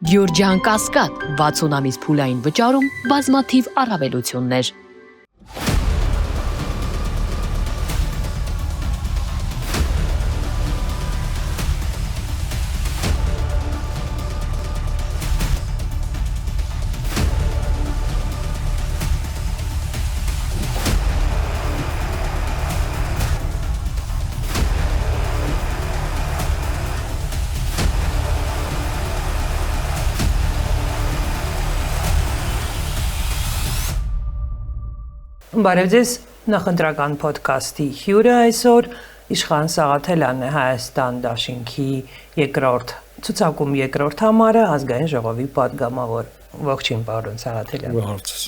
Գյուրջան Կասկադ 60 ամիս փուլային վճարում բազմաթիվ առավելություններ։ Բարև ձեզ, նախընտրական ոդքասթի հյուրը այսօր Իշխան Սաղաթելյանն է, Հայաստան դաշինքի երկրորդ ցուցակում երկրորդ համարը, ազգային ժողովի պատգամավոր։ Ողջույն, պարոն Սաղաթելյան։ Հարցս։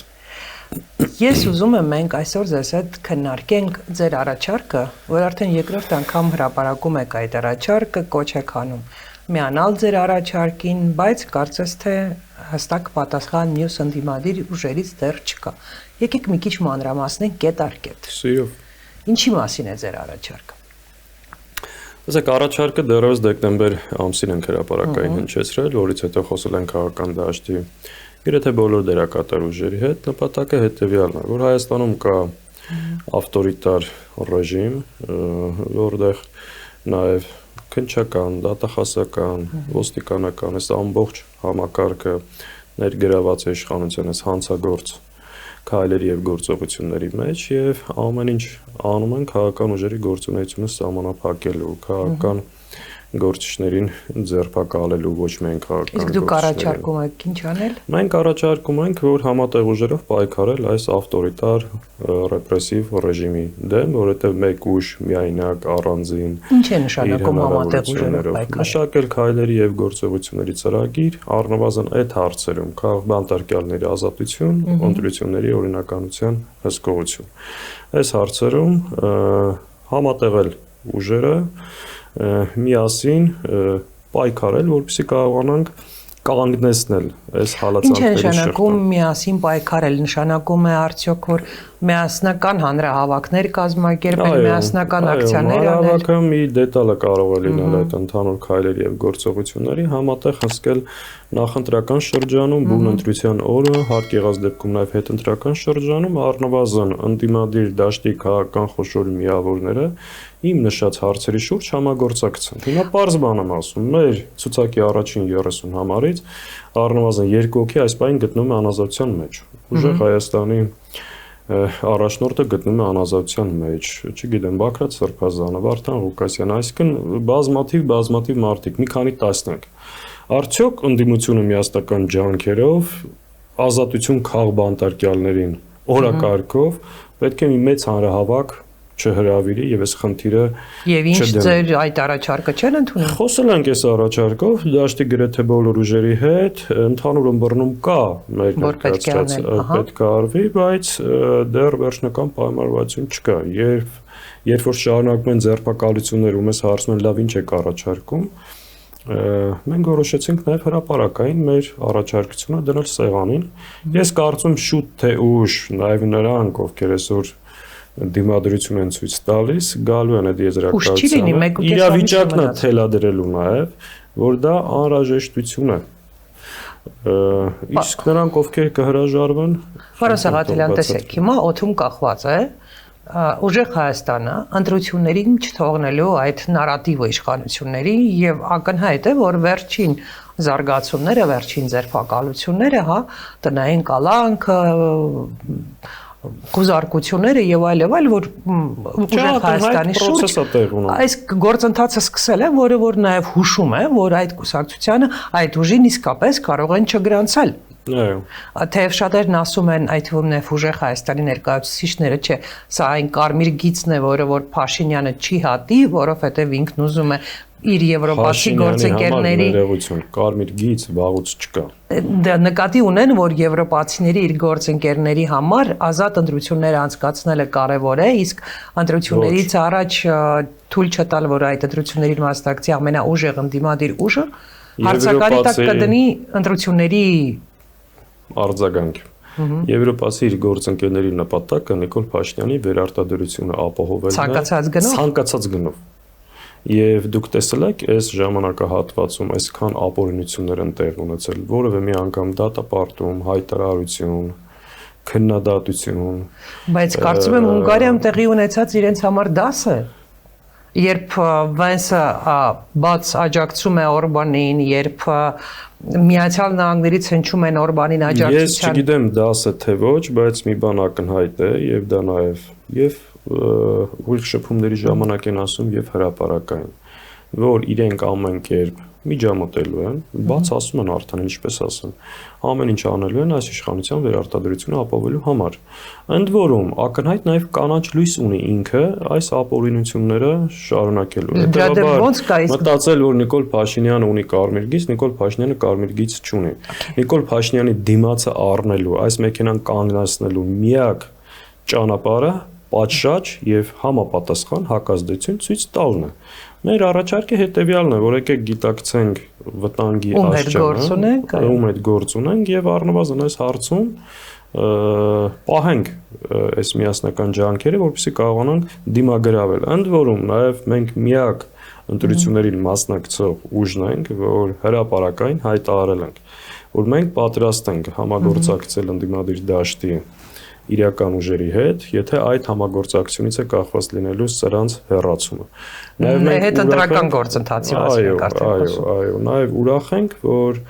Ես ուզում եմ մենք այսօր ձեզ հետ քննարկենք ձեր առաջարկը, որ արդեն երկրորդ անգամ հրապարակում եք այդ առաջարկը, կոչ եք անում միանալ ձեր առաջարկին, բայց կարծես թե հստակ պատասխան մյուս ընդդիմադիր ուժերից դեռ չկա։ Եկեք մի քիչ մանրամասնենք կետ առ կետ։ Սիրով։ Ինչի մասին է ձեր առաջարկը։ Ասեք, առաջարկը դեռևս դեկտեմբեր ամսին ենք հրապարակային հնչեցրել, որից հետո խոսել ենք քաղաքական դաշտի գրեթե բոլոր դերակատար ուժերի հետ։ Նպատակը հետևյալն է, որ Հայաստանում կա ավտորիտար ռեժիմ, որտեղ նաև քննչական, դատախազական, ոստիկանական, այս ամբողջ համակարգը ներգրաված է իշխանության այս հանցագործ քայլերի եւ գործողությունների մեջ եւ ամեն ինչ անում են քաղաքական ուժերի գործունեությունը սահմանափակելու, քաղաքական գործիչներին ձերբակալելու, ոչ միայն քաղաքական Իսկ դուք առաջարկում եք ինչ անել։ Մենք առաջարկում ենք, որ համատեղ ուժերով պայքարել այս ավտորիտար ռեպրեսիվ ռեժիմի դեմ, որովհետև մեկ ուժ միայնակ առանձին Ինչ է նշանակում համատեղ ուժերով պայքարել։ Մշակել քայլերի եւ գործողությունների ծրագիր, առնվազն այդ հարցերում բանտարկյալների ազատություն, ընտրությունների օրինականության հսկողություն։ Այս հարցերում համատեղել ուժերը միասին պայքարել, որպեսզի կարողանանք կանգնեցնել այս հալածանքների շրջանը։ Ինչ է նշանակում միասին պայքարել, նշանակում է արդյոք որ միասնական հանրահավաքներ կազմակերպել, միասնական ակցիաներ անել։ Հանրահավաքը մի դետալը կարող է լինել այդ ընդհանուր քայլերի եւ գործողությունների, համատեղ հսկել նախընտրական շրջանում, բուն ընտրության օրը, հարկ եղած դեպքում նաեւ հետընտրական շրջանում առնվազն ընդդիմադիր դաշտի քաղաքական խոշոր միավորները իմ նշած հարցերի շուրջ համագործակցեն։ Հիմա պարզ բան եմ ասում, մեր ցուցակի առաջին 30 համարից առնվազն 2 հոգի այս պահին գտնվում է անազատության մեջ։ Ուժեղ Հայաստանի առաջնորդը գտնում է անազատության մեջ, չգիտեմ, Բաքրատ Սրբազանը, Վարդան Ղուկասյանը, այսինքն բազմաթիվ մարդիկ, մի քանի տասնյակ։ Արդյոք ընդդիմությունը միասնական ջանքերով ազատություն քաղբանտարկյալներին օրակարգով պետք է մի մեծ հանրահավաք չհրավիրի եւ այս խնդիրը Եվ ինչ ձեր այդ առաջարկը չեն ընդունում։ Խոսել ենք այս առաջարկով, դաշտի գրեթե բոլոր ուժերի հետ, ընդհանուր ըմբռնում կա մեր ներկայացած պետք է արվի, բայց դեռ վերջնական պայմանավորվածություն չկա։ Երբ որ շարունակում են ձերբակալություններ ու մեզ հարցնում են լավ ինչ եք առաջարկում, մենք որոշեցինք նաև հրապարակային մեր առաջարկությունը դնել սեղանին։ Ես կարծում շուտ թե ուշ նաև նրանք, ովքեր այսօր դիմադրություն են ցույց տալիս, գալու են այդ եզրակացությանը։ Իրավիճակն է թելադրելու նաև, որ դա անհրաժեշտություն է։ Իսկ նրանք ովքեր կհրաժարվեն։ Պարոն Սաղաթելյան, տեսեք, հիմա օդում կախված է ուժեղ Հայաստանը ընտրություններին չթողնելու այդ նարատիվը իշխանությունների եւ ակնհայտ է, որ վերջին զարգացումները, վերջին ձերբակալությունները, տնային կալանքը, խոզարկությունները եւ այլ, որ ուժեղ Հայաստանի շուրջ այս գործընթացը սկսել է, որը որ նաեւ հուշում է, որ այդ կուսակցությանը այդ ուժին իսկապես կարող են չգրանցել։ Թեև շատերն ասում են, այդ թվում նաև ուժեղ Հայաստանի ներկայացուցիչները, չէ, սա այն կարմիր գիծն է, որը որ Փաշինյանը չի հատի, որովհետև ինքն ուզում է իր եվրոպացի գործընկերների կարմիր գիծ վաղուց չկա։ Դա նկատի ունեն, որ եվրոպացիների իր գործընկերների համար ազատ ընտրություններ անցկացնելը կարևոր է, իսկ ընտրություններից առաջ թույլ չտալ, որ այդ ընտրություններին մասնակցի ամենաուժեղ ընդդիմադիր ուժը հարցականի տակ կդնի ընտրությունների արձագանք։ Եվրոպացի իր գործընկերների նպատակը Նիկոլ Փաշինյանի վերարտադրությունը ապահովելն է ցանկացած գնով։ Եվ դուք տեսել եք այս ժամանակահատվածում այսքան ապօրինություններ են տեղ ունեցել, որևէ մի անգամ դատապարտում, հայտարարություն, քննադատություն։ Բայց կարծում եմ Հունգարիայում տեղի ունեցած իրենց համար դաս է։ Երբ Վենսը բաց աջակցում է Օրբանին, երբ Միացյալ Նահանգներից հնչում են Օրբանին աջակցության։ Ես չգիտեմ դաս է թե ոչ, բայց մի բան ակնհայտ է եւ դա նաեւ ուղիղ շփումների ժամանակ են ասում եւ հրապարակային, որ իրենք ամեն կերպ միջամտելու են, բաց ասում են արդեն ինչպես ասեմ, ամեն ինչ անելու են այս իշխանության վերարտադրությունը ապահովելու համար։ Ընդ որում ակնհայտ նաեւ կանաչ լույս ունի ինքը այս ապօրինությունները շարունակելու։ Հետևաբար մտածել, որ Նիկոլ Փաշինյանը ունի կարմիր գիծ, Նիկոլ Փաշինյանը կարմիր գիծ չունի։ Նիկոլ Փաշինյանի դիմացը առնելու, այս մեքենան կանգնացնելու միակ ճանապարհը պատշաճ եւ համապատասխան հակազդեցություն ցույց տալն է։ Մեր առաջարկը հետեւյալն է, որ եկեք գիտակցենք վտանգի աշխարհը, ում հետ գործ ունենք եւ առնվազն այս հարցում պահենք այս միասնական ջանքերը, որպեսզի կարողանանք դիմագրավել։ Ընդ որում նաեւ մենք միակ ընտրություններին մասնակցող ուժն ենք, որ հրապարակային հայտարարել ենք, որ մենք պատրաստ ենք համագործակցել ընդդիմադիր դաշտի իրական ուժերի հետ, եթե այդ համագործակցությունից է կախված լինելու սրանց հեռացումը։ Նաև մենք հետ ընտրական գործընթացի մասին ենք արդեն խոսում։ Այո, նաև ուրախ ենք, որ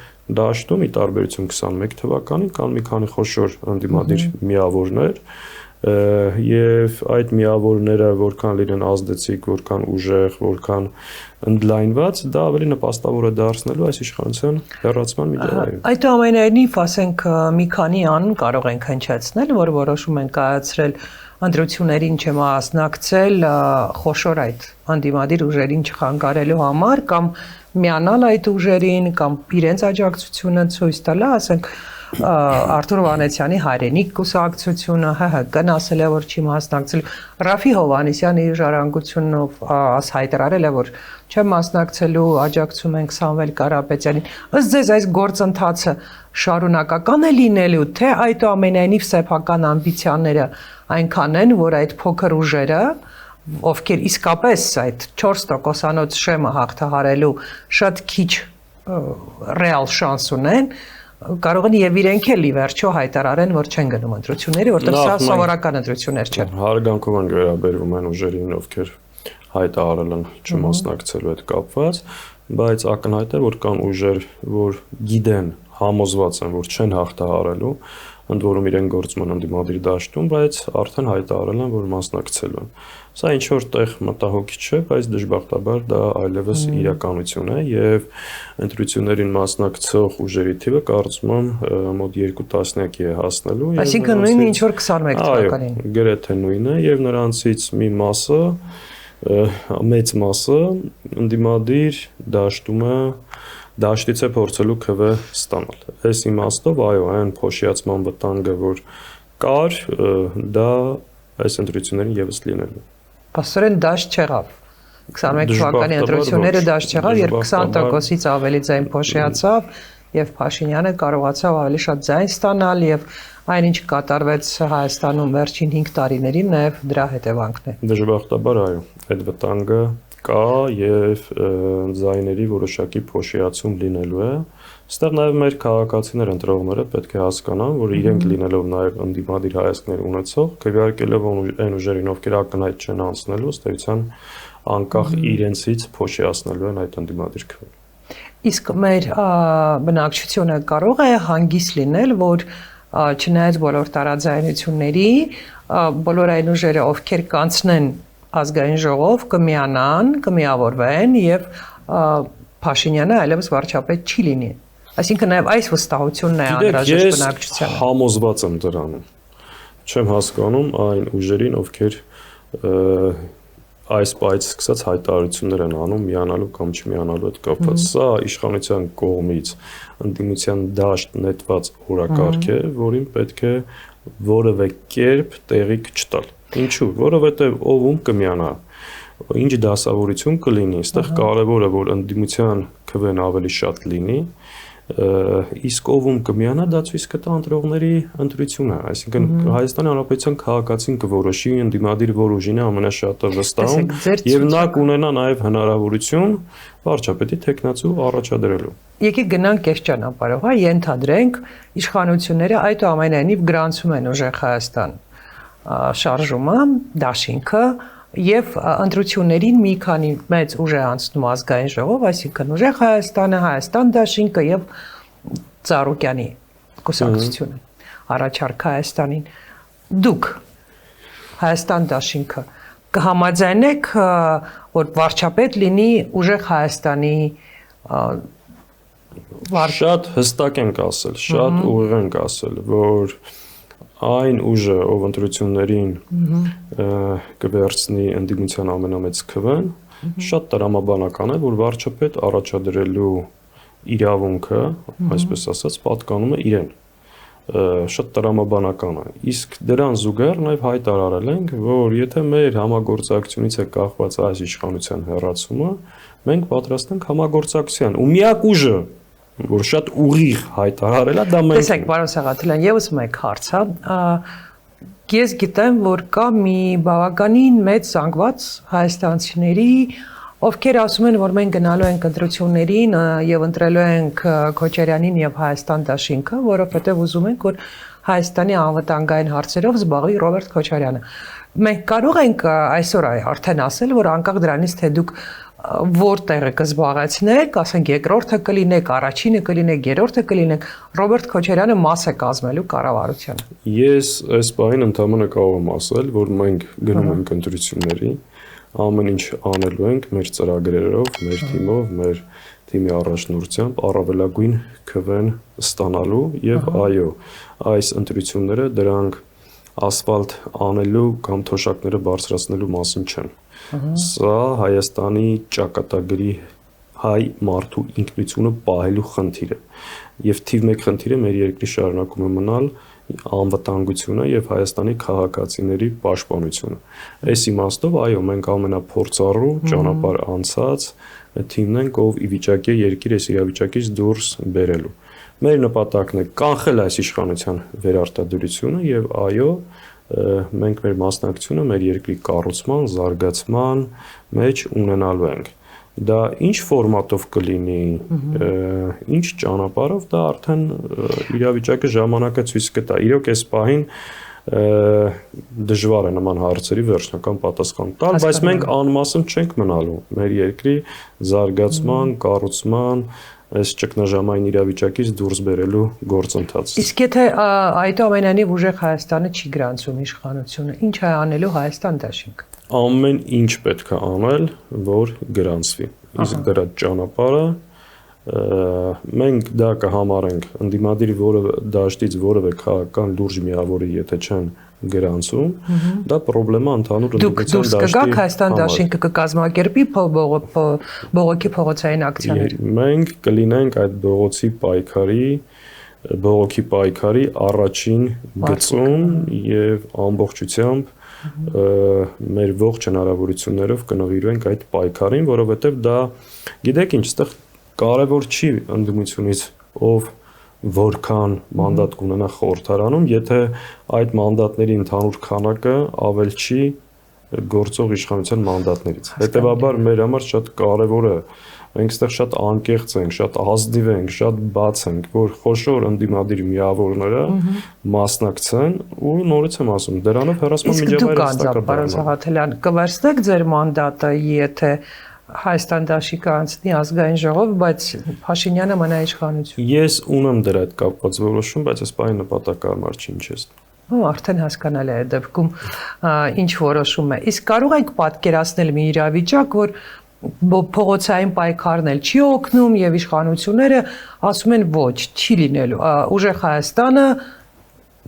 դաշտում ի տարբերություն 21 թվականին կան մի քանի խոշոր ընդդիմադիր միավորներ, եւ այդ միավորները որքան լինեն ազդեցիկ, որքան ուժեղ, որքան ընդլայնված, դա ավելի նպաստավոր է դարձնելու այս իշխանության հեռացման միջավայրը։ Այդուամենայնիվ, ասենք, մի քանի անուն կարող ենք հնչեցնել, որ որոշում են կայացրել ընտրություններին չմասնակցել խոշոր այդ անդիմադիր ուժերին չխանգարելու համար կամ միանալ այդ ուժերին կամ իրենց աջակցությունը ցույց տալ, ասենք Արթուր Վանեցյանի հայրենիք կուսակցությունը ՀՀԿ-ն ասել է, որ չի մասնակցել, Ռաֆի Հովհաննիսյանը իր ժառանգությունով հայտարարել է, որ չեմ մասնակցելու, աջակցում ենք Սամվել Կարապետյանին։ Ըստ ձեզ այս գործընթացը շարունակական է լինելու, թե այդուամենայնիվ սեփական ամբիցիաները այնքան են, որ այդ փոքր ուժերը, ովքեր իսկապես այդ 4%-անոց շեմը հաղթահարելու շատ քիչ ռեալ շանս ունեն, կարող են եւ իրենք էլ ի վերջո հայտարարեն, որ չեն գնում ընտրությունների, որտեղ սա սովորական ընտրություններ չեն։ Հարգանքով են վերաբերվում այն ուժերին, ովքեր հայտարարել են չմասնակցելու հետ կապված, բայց ակնհայտ է, որ կան ուժեր, որ գիտեն, համոզված են, որ չեն հաղթահարելու, ընդ որում իրեն գործում են ընդդիմադիր դաշտում, բայց արդեն հայտարարել են, որ մասնակցելու են։ Սա ինչ որ տեղ մտահոգիչ չէ, բայց դժբախտաբար դա այլևս իրականություն է եւ ընտրություններին մասնակցող ուժերի թիվը կարծում եմ մոտ 2 տասնյակի է հասնելու։ Այսինքն նույնը ինչ որ 21 թվականին։ Այո, գրեթե նույնը եւ նրանցից մի մասը, մեծ մասը ընդդիմադիր դաշտում է դաշտից է փորձելու քվ ստանալ։ Այս իմաստով, այո, այն փոշիացման վտանգը, որ կար, դա այս ընտրություններին եւս լինելու։ Պաստորեն դաշտ չեղավ։ 21 թվականի ընտրությունները դաշտ չեղավ, երբ 20%-ից ավելի ձայն փոշիացավ եւ Փաշինյանը կարողացավ ավելի շատ ձայն ստանալ եւ այնինչ կատարվեց Հայաստանում վերջին 5 տարիներին նաեւ դրա հետևանքն է։ Դժբախտաբար, այո, այդ վտանգը կա եւ ձայների որոշակի փոշիացում լինելու է։ Այստեղ նաեւ մեր քաղաքացիներ ընտրողները պետք է հասկանան, որ իրենք լինելով նաեւ ընդդիմադիր հայացքներ ունեցող, քվեարկելով այն ուժերին, ովքեր ակնհայտ չեն անցնելու, ըստ էության անկախ իրենցից փոշիացնելու են այդ ընդդիմադիր քվեն։ Իսկ մեր բնակչությունը կարող է հանգիստ լինել, որ չնայած բոլոր տարաձայնությունների, բոլոր այն ուժերը, ովքեր կանցնեն ազգային ժողով կմիանան, կմիավորվեն եւ Փաշինյանը այլևս վարչապետ չի լինի։ Այսինքն նաեւ այս վստահությունն է անհրաժեշտ բնակչությանը։ Ես համոզված եմ դրանում։ Չեմ հասկանում այն ուժերին, ովքեր այս պայից սկսած հայտարարություններ են անում միանալու կամ չմիանալու հետ կապված։ Սա իշխանության կողմից ընդդիմության դաշտ նետված օրակարգ է, որին պետք է որևէ կերպ տեղիք չտալ։ Ինչու՞, որովհետև ով ում կմիանա, ինչ դասավորություն կլինի, այստեղ կարևորը որ ընդդիմության քվեն ավելի շատ լինի, իսկ ով կմիանա, դա ցույց կտա ընտրողների ընտրությունը, այսինքն Հայաստանի Հանրապետության քաղաքացին կորոշի ընդդիմադիր որ ուժին է ամենաշատը վստահում եւ նա կունենա նաեւ հնարավորություն վարչապետի տեխնացու առաջադրելու։ Եկեք գնանք այս ճանապարհով, հա, ենթադրենք իշխանությունները այդուամենայնիվ գրանցում են ուժեղ Հայաստան շարժումը, դաշինքը եւ ընտրություններին մի քանի մեծ ուժ է անցնում ազգային ժողով, այսինքն ուժեղ Հայաստանը, Հայաստան դաշինքը եւ Ծառուկյանի կուսակցությունը առաջարկ Հայաստանին։ Դուք Հայաստան դաշինքը կհամաձայնեք, որ վարչապետ լինի ուժեղ Հայաստանի շատ հստակ ենք ասել, շատ ուղիղ ենք ասել, որ այն ուժը, ով ընտրություններին կվերցնի ընդդիմության ամենամեծ քվեն, շատ տրամաբանական է, որ վարչապետ առաջադրելու իրավունքը, այսպես ասած, պատկանում է իրեն։ Շատ տրամաբանական է։ Իսկ դրան զուգահեռ նաև հայտարարել ենք, որ եթե մեր համագործակցությունից է կախված այս իշխանության հեռացումը, մենք պատրաստ ենք համագործակցության։ Ու միակ ուժը, որ շատ ուղիղ հայտարարել է, դա մենք։ Տեսեք, պարոն Սաղաթելյան, եւս մեկ հարց, հա։ Ես գիտեմ, որ կա մի բավականին մեծ զանգված հայաստանցիների, ովքեր ասում են, որ մենք գնալու ենք ընտրություններին եւ ընտրելու ենք Քոչարյանին եւ Հայաստան դաշինքը, որովհետեւ ուզում ենք, որ Հայաստանի անվտանգային հարցերով զբաղվի Ռոբերտ Քոչարյանը։ Մենք կարող ենք այսօր արդեն ասել, որ անկախ դրանից, թե դուք որտեղ կզբաղեցնեք, ասենք երկրորդը կլինեք, առաջինը կլինեք, երրորդը կլինեք, Ռոբերտ Քոչարյանը մաս է կազմելու կառավարությանը։ Ես այս բանին ընդհանրապես կարող եմ ասել, որ մենք գնում ենք ընտրությունների, ամեն ինչ անելու ենք մեր ծրագրերով, մեր թիմով, մեր թիմի առաջնորդությամբ առավելագույն քվեն ստանալու եւ այո, այս ընտրությունները դրանք ասֆալտ անելու կամ թոշակները բարձրացնելու մասին չեն։ Սա Հայաստանի ճակատագրի հայ մարդու ինքնությունը պահելու խնդիր է։ Եվ թիվ 1 խնդիրը մեր երկրի շարունակում է մնալ անվտանգությունը եւ Հայաստանի քաղաքացիների պաշտպանությունը։ Այս իմաստով այո, մենք ամենափորձառու ճանապարհ անցած թիմն ենք, ով ի վիճակի է երկիրը այս իրավիճակից դուրս բերելու։ Մեր նպատակն է կանխել այս իշխանության վերարտադրությունը եւ այո, մենք մեր մասնակցությունը մեր երկրի կառուցման, զարգացման մեջ ունենալու ենք։ Դա ինչ ֆորմատով կլինի, ինչ ճանապարհով, դա արդեն իրավիճակը ժամանակը ցույց կտա։ Իրոք այս պահին դժվար է նման հարցերի վերջնական պատասխան տալ, բայց մենք անմասն չենք մնալու մեր երկրի զարգացման, կառուցման, այս ճգնաժամային իրավիճակից դուրս բերելու գործընթացը։ Իսկ եթե այդուամենայնիվ ուժեղ Հայաստանը չի գրանցում իշխանությունը, ինչ է անելու Հայաստան դաշինքը։ Ամեն ինչ պետք է անել, որ գրանցվի։ Իսկ դրա ճանապարհը մենք դա կհամարենք ընդդիմադիր որևէ դաշտից որևէ քաղաքական լուրջ միավորի, եթե չեն գրանցում, դա խնդրեմա ընդհանուր ընդդիմության դաշտի։ Դուք կգաք Հայաստան դաշինքը կկազմակերպի բողոքի փողոցային ակցիաներ։ Մենք կլինենք այդ բողոքի պայքարի առաջին գծում եւ ամբողջությամբ մեր ողջ հնարավորություններով կնվիրենք այդ պայքարին, որովհետեւ դա գիտեք ինչ, այդտեղ կարևոր չի ընդդիմությունից ով որքան մանդատ կունենա խորհրդարանում, եթե այդ մանդատների ընդհանուր քանակը ավել չի գործող իշխանության մանդատներից։ Հետևաբար մեր համար շատ կարևոր է, մենք այստեղ շատ անկեղծ ենք, շատ ազնիվ ենք, շատ բաց ենք, որ խոշոր ընդդիմադիր միավորները մասնակցեն ու նորից եմ ասում, դրանով հեռացման միջավայրը հստակ է։ Պարոն Սաղաթելյան, կվերցնեք ձեր մանդատը, եթե Հայաստան դաշինքը անցնի ազգային ժողով, բայց Փաշինյանը մնա իշխանություն։ Ես ունեմ դրա հետ կապված որոշում, բայց այս բանի նպատակահարմար չի, ինչ ես։ Արդեն հասկանալի է դեպքում ինչ որոշում է։ Իսկ կարող ենք պատկերացնել մի իրավիճակ, որ փողոցային պայքարն էլ չի օգնում եւ իշխանությունները ասում են ոչ, չի լինելու։ Ուժեղ Հայաստանը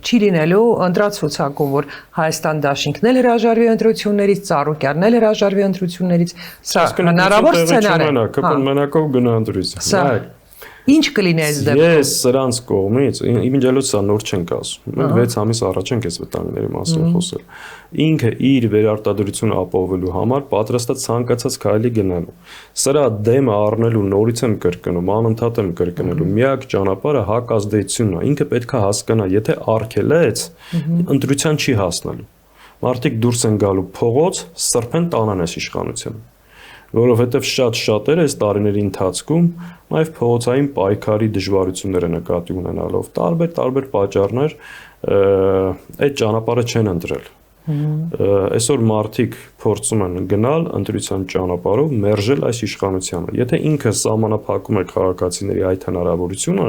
չի լինելու ընտրած ցուցակում, որ Հայաստան դաշինքն էլ հրաժարվի ընտրություններից, Ծառուկյանն էլ հրաժարվի ընտրություններից, սա հնարավոր սցենար է։ Կպն մենակով գնա ընտրություն։ Ինչ կլիներ այս դեպքում։ Ես սրանց կողմից իմիջիալոց սա նոր չենք ասում։ Մենք 6 ամիս առաջ ենք այս վտանգների մասին խոսել։ Ինքը իր վերարտադրությունը ապահովելու համար պատրաստ է ցանկացած քայլի գնալու։ Սրա դեմը առնելու նորից եմ կրկնում, անընդհատ եմ կրկնելու։ Միակ ճանապարհը հակազդեցությունն է։ Ինքը պետք է հասկանա, եթե արգելեց, ընտրության չի հասնելու։ Մարդիկ դուրս են գալու փողոց, սրբեն տանան այս իշխանությունը։ Որովհետև շատ-շատերը այս տարիների ընթացքում նաև փողոցային պայքարի դժվարությունները նկատի ունենալով տարբեր պատճառներ այդ ճանապարհը չեն ընտրել։ Այսօր մարդիկ փորձում են գնալ ընտրության ճանապարհով, մերժել այս իշխանությանը։ Եթե ինքը սահմանափակում է քաղաքացիների այդ հնարավորությունը,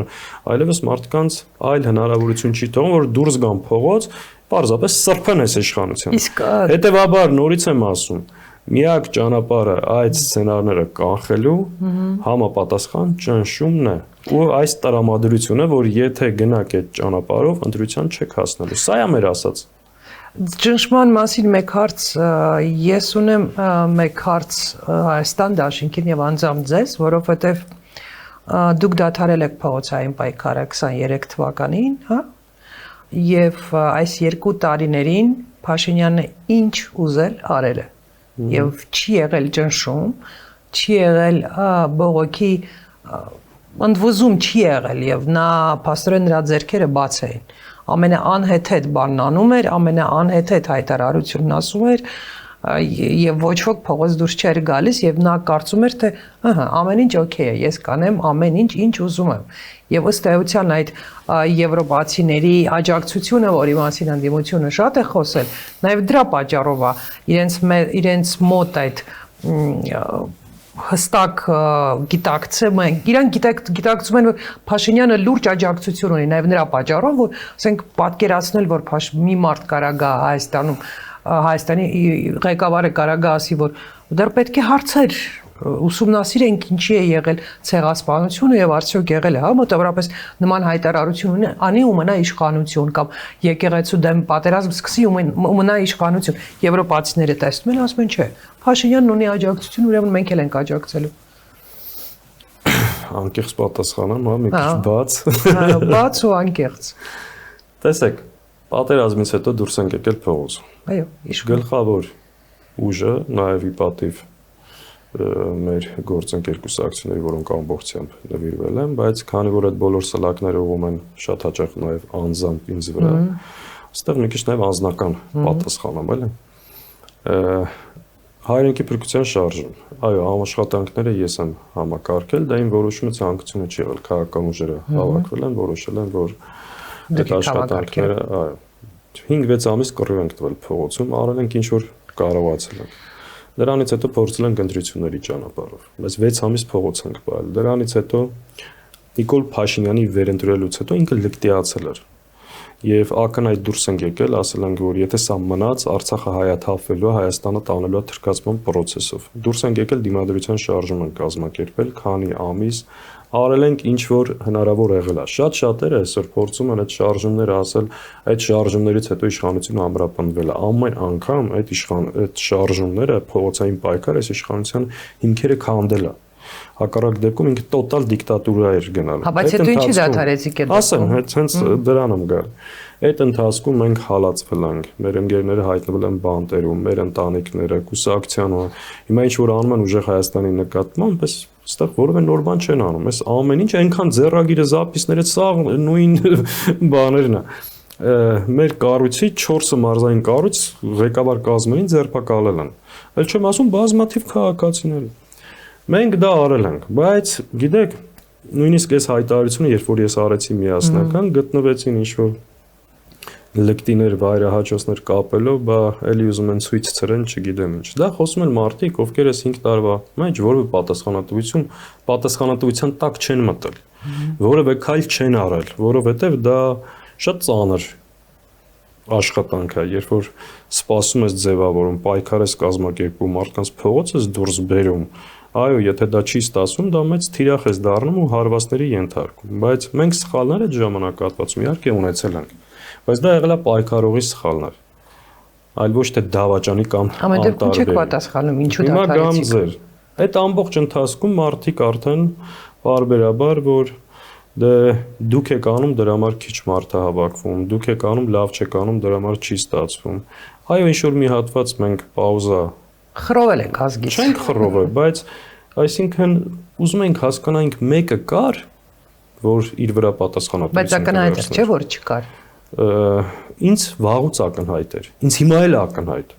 այլևս մարդկանց այլ հնարավորություն չի թողում, որ դուրս գան փողոց, պարզապես սրբեն այս իշխանությանը։ Հետևաբար նորից եմ ասում, միակ ճանապարհը այդ սցենարները կանխելու համապատասխան ճնշումն է ու այս տրամադրությունը, որ եթե գնաք այդ ճանապարհով ընտրության չեք հասնելու։ Սա է մեր ասած։ Ճնշման մասին մեկ հարց, ես ունեմ մեկ հարց Հայաստան դաշինքին եւ անձամբ ձեզ, որովհետեւ դուք դադարել եք փողոցային պայքարը 23 թվականին, հա? Եվ այս 2 տարիներին Փաշինյանը ինչ ուզել արել է։ Եվ չի եղել ճնշում, չի եղել բողոքի ընդվզում չի եղել եւ նա փաստորեն նրա ձեռքերը բաց էին։ Ամենաանհեթեթ բանն անում էր, ամենաանհեթեթ հայտարարությունն ասում էր եւ ոչ ոք փողոց դուրս չէր գալիս եւ նա կարծում էր թե ամեն ինչ օքեյ է, ես կանեմ ամեն ինչ ուզում եմ։ Եվ ըստ էության այդ եվրոպացիների աջակցությունը, որի մասին ընդդիմությունը շատ է խոսել, նաեւ դրա պատճառով է իրենց մոտ այդ հստակ գիտակցում են, իրանք գիտակցում են, որ Փաշինյանը լուրջ աջակցություն ունի, նաեւ նրա պատճառով, որ ասենք պատկերացնել, որ մի մարդ կարա գա Հայաստանի ղեկավարը կարա գա ասի, որ դեռ պետք է հարցեր ուսումնասիրենք ինչի է եղել ցեղասպանությունը եւ արդյոք եղել է, հա, մոտավորապես նման հայտարարություն անի ու մնա իշխանություն կամ եկեղեցու դեմ պատերազմ սկսի ու մնա իշխանություն։ Եվրոպացիները տեսնում են, ասում են, չէ, Փաշինյանն ունի աջակցություն, ուրեմն մենք էլ ենք աջակցելու։ Անկեղծ պատասխանեմ, հա, մի քիչ բաց։ Բաց ու անկեղծ։ Տեսեք, պատերազմից հետո դուրս ենք եկել փողոց։ Այո, գլխավոր ուժը նաև ի պատիվ մեր գործընկեր կուսակցությունների, որոնք ամբողջությամբ նվիրվել են, բայց քանի որ այդ բոլոր սլակները ուղղում են շատ հաճախ նաև անձամբ ինձ վրա, այստեղ մի քիչ նաև անձնական պատասխան եմ, էլի։ Հայրենիքի փրկության շարժում։ Այո, աշխատանքները ես եմ համակարգել, դա իմ որոշումը ցանկությունը չի եղել, քաղաքական ուժերը հավաքվել են, որոշել են, որ այդ աշխատանքները, այո, 5-6 ամիս կռիվ ենք տվել փողոցում, արել ենք ինչ որ կարողացել ենք։ Դրանից հետո փորձել ենք ընտրությունների ճանապարհով։ Բայց 6 ամիս փողոց ենք պահել։ Դրանից հետո Նիկոլ Փաշինյանի վերընտրելուց հետո ինքը լկտիացել էր։ Եվ ակնհայտ դուրս ենք եկել, ասել ենք, որ եթե սա մնաց, Արցախը հայաթափվելու է, Հայաստանը տանելու է թրքացման process-ով։ Դուրս ենք եկել դիմադրության շարժում ենք կազմակերպել, քանի ամիս արել ենք ինչ որ հնարավոր եղել է։ Շատ-շատերը այսօր փորձում են այդ շարժումները ասել, այդ շարժումներից հետո իշխանությունը ամրապնդվել է։ Ամեն անգամ այդ շարժումները փողոցային պայքար այս իշխանության հիմքերը քանդել է։ Հակառակ դեպքում ինքը տոտալ դիկտատուրա էր գնալու։ Հա, բայց հետո ինչի դադարեցիք այդ։ Ասեմ, հենց դրան եմ գալ։ Այդ ընթացքում մենք հալածվել ենք, մեր ընկերները հայտնվել են բանտերում, մեր ընտանիքները, կուսակցությանը։ Հիմա ինչ որ անում են ուժեղ Հայաստանի նկատմամբ, բայց այստեղ որևէ նոր բան չեն անում։ Այս ամեն ինչ այնքան ձեռագիրը, զապիսները, սա նույն բաներն է։ Մեր կառույցի 4 մարզային կառույց ղեկավար կազմերին ձերբակալել են։ Էլ չեմ ասում բազմաթիվ քաղաքացիների։ Մենք դա արել ենք, բայց գիտեք, նույնիսկ այս հայտարարությունը, երբ որ ես արեցի միասնական, գտնվեցին ինչ-որ լկտիներ, վայրահաճոցներ կապելով, բա էլի ուզում են ցույց ցրեն, չգիտեմ ինչ։ Դա խոսում են մարդիկ, ովքեր այս 5 տարվա մեջ որևէ պատասխանատվության տակ չեն մտել, որևէ քայլ չեն արել, որովհետև դա շատ ծանր աշխատանք է, երբ որ սպասում ես ձևավորում, պայքար ես կազմակերպում, մարդկանց փողոց ես դուրս բերում։ Այո, եթե դա չի ստացվում, դա մեծ թիրախ ես դառնում ու հարվածների ենթարկում, բայց մենք սխալներ այդ ժամանակահատվածում իհարկե ունեցել ենք, բայց դա եղել է պայքարողի սխալներ, այլ ոչ թե դավաճանի կամ անտարբեր։ Ամեն չեք պատասխանում, ինչու դադարեցիք։ Այդ ամբողջ ընթացքում մարդիկ արդեն բարբերաբար, որ դե դուք եք անում դրա համար քիչ մարդ է հավաքվում, դուք եք անում լավ չեք անում դրա համար չի ստացվում։ Այո, ինչ որ մի հատված մենք պաուզա խռովել ենք ազգից։ Չենք խռովել, բայց այսինքն ուզում ենք հասկանանք մեկը կար, որ իր վրա պատասխանատվություն Բայց ակնհայտ է, չէ՞ որ չկար։ Ինձ վաղուց ակնհայտ էր։ Ինձ հիմա էլ ակնհայտ։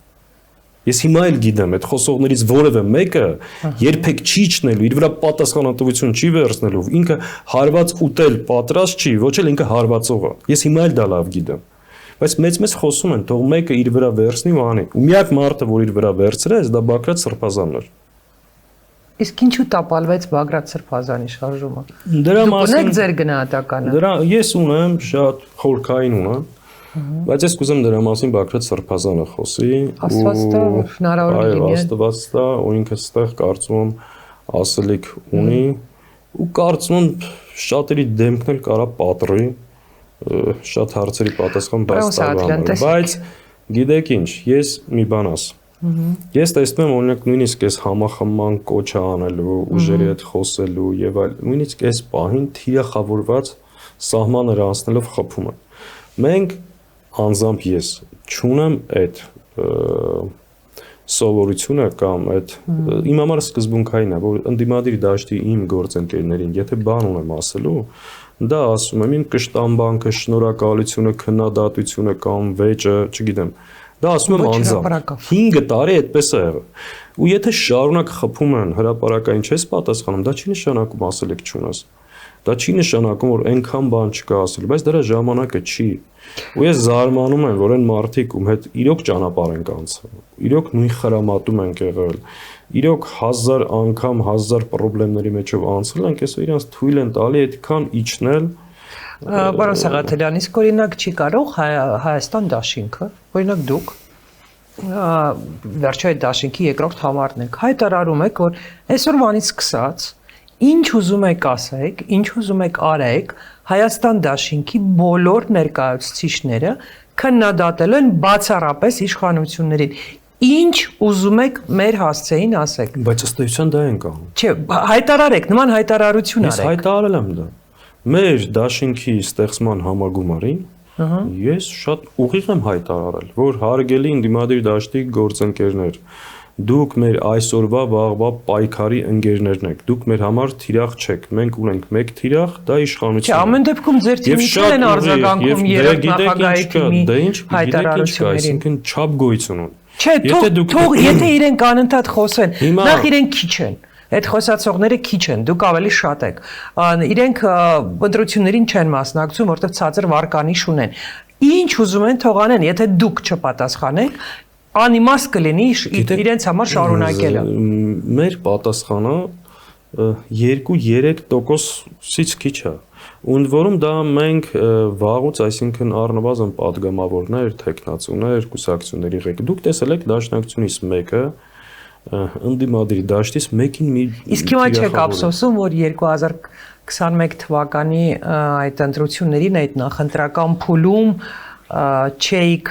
Ես հիմա էլ գիտեմ, այդ խոսողներից որևէ մեկը երբեք չի իջնելու, իր վրա պատասխանատվություն չի վերցնելու, ինքը հարված ուտել պատրաստ չի, ոչ էլ ինքը հարվածողը։ Ես հիմա էլ դա լավ գիտեմ։ Բայց մեծ խոսում են, թող մեկը իր վրա վերցնի ու անի։ Ու միակ մարդը, որ իր վրա վերցրեց, դա Բագրատ Սրբազանն էր։ Իսկ ինչու տապալվեց Բագրատ Սրբազանի շարժումը։ Դրա մասին ունեք ձեր գնահատականը։ Դրա ես ունեմ շատ խորքային ունեմ, բայց ես կուզեմ դրա մասին Բագրատ Սրբազանը խոսի Աստված տա հնարավոր լինի։ Այո, Աստված տա, ու ինքը ստեղ կարծում եմ ասելիք ունի ու կարծում եմ շատերի դեմքն էլ կարա պատռի, շատ հարցերի պատասխան բացտավանալ, բայց գիտեք ինչ, ես մի բան ասեմ։ Ես տեսնում եմ օրինակ նույնիսկ այս համախմբման կոչը անելու, ուժերի հետ խոսելու եւ այլ, նույնիսկ այս պահին թիրախավորված սահմաններ անցնելով խփում են։ Մենք անձամբ ես չունեմ այդ սովորությունը կամ այդ իմ համար սկզբունքային է, որ ընդդիմադիր դաշտի իմ գործընկերներին, եթե բան ունեմ ասելու, դա ասում եմ իմ կշտամբանքը, շնորհակալությունը, քննադատությունը կամ վեճը, չգիտեմ, դա ասում եմ անձամբ 5 տարի այդպես է եղել։ Ու եթե շարունակ խփում են հրապարակային չես պատասխանում, դա չի նշանակում ասելիք չունես։ Դա չի նշանակում, որ այնքան բան չկա ասելու, բայց դրա ժամանակը չի։ Ու ես զարմանում եմ, որ այն մարդիկ, ում հետ իրոք ճանապարհ ենք անցել, իրոք նույն խրամատում ենք եղել, իրոք 1000 անգամ 1000 խնդիրների մեջով անցել ենք, ես իրանց թույլ են տալի այդքան իջնել։ Պարոն Սաղաթելյան, իսկ օրինակ չի կարող Հայաստան դաշինքը, օրինակ դուք վերջի այդ դաշինքի երկրորդ համարն եք, հայտարարում եք, որ այսօրվանից սկսած ինչ ուզում եք ասեք, ինչ ուզում եք արեք, Հայաստան դաշինքի բոլոր ներկայացուցիչները քննադատել են բացառապես իշխանություններին։ Ինչ ուզում եք մեր հասցեին ասեք։ Բայց ըստ էության դա ենք անում։ Չէ, հայտարարեք, նման հայտարարություն արեք։ Ես հայտարարել եմ դա։ Մեր դաշինքի ստեղծման համագումարին ես շատ ուղիղ եմ հայտարարել, որ հարգելի ընդդիմադիր դաշտի գործընկերներ, դուք մեր այսօրվա վաղվա պայքարի ընկերներն եք, դուք մեր համար թիրախ չեք, մենք ունենք մեկ թիրախ, դա իշխանությունն է։ Չէ, ամեն դեպքում ձեր թիմիկն են արձագանքում երեք նախագահի թիմի հայտարարություններին։ Այսինքն չափ գոյություն ունի։ Չէ, թող եթե իրենք անընդհատ խոսեն, նախ իրենք քիչ են։ Այդ խոսացողները քիչ են, դուք ավելի շատ եք։ Իրենք ընտրություններին չեն մասնակցում, որտեղ ցածր վարկանիշ ունեն։ Ինչ ուզում են թող անեն, եթե դուք չպատասխանեք, անիմաստ կլինի իրենց համար շարունակելը։ Մեր պատասխանը 2-3%-ից քիչ է։ Ընդ որում դա մենք վաղուց, այսինքն առնվազն падգամավորներ, տեխնացուներ, կուսակցությունների ղեկը։ Դուք տեսել եք դաշնակցությունից մեկը ընդդիմադիր դաշտից մեկին մի Իսկ հիմա չեք ափսոսում, որ 2021 թվականի այդ ընտրություններին, այդ նախընտրական փուլում չէիք